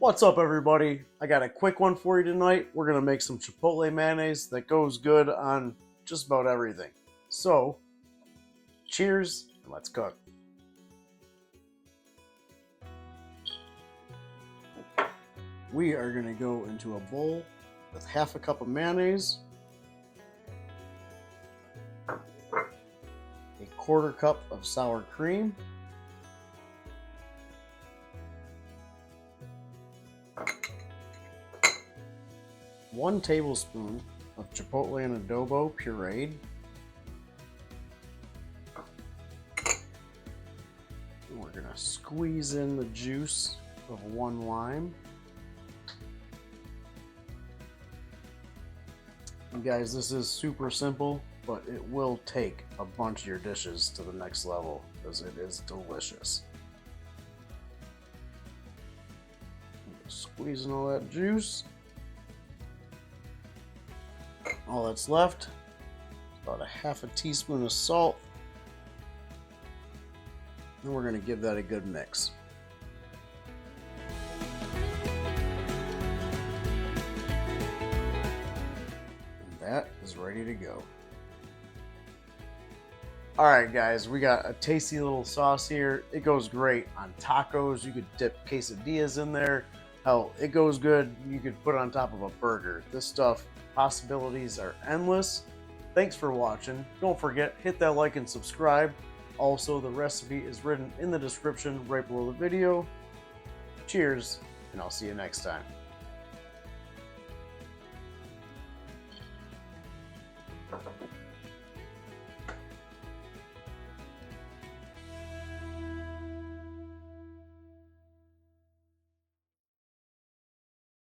What's up, everybody? I got a quick one for you tonight. We're going to make some Chipotle mayonnaise that goes good on just about everything. So, cheers, and let's cook. We are going to go into a bowl with half a cup of mayonnaise, a quarter cup of sour cream, 1 tablespoon of Chipotle and adobo pureed, and we're going to squeeze in the juice of 1 lime. And guys, this is super simple, but it will take a bunch of your dishes to the next level because it is delicious. Squeezing all that juice. All that's left is about a half a teaspoon of salt. And we're going to give that a good mix. And that is ready to go. Alright guys, we got a tasty little sauce here. It goes great on tacos. You could dip quesadillas in there. Hell, it goes good. You could put it on top of a burger. This stuff, possibilities are endless. Thanks for watching. Don't forget, hit that like and subscribe. Also, the recipe is written in the description right below the video. Cheers, and I'll see you next time.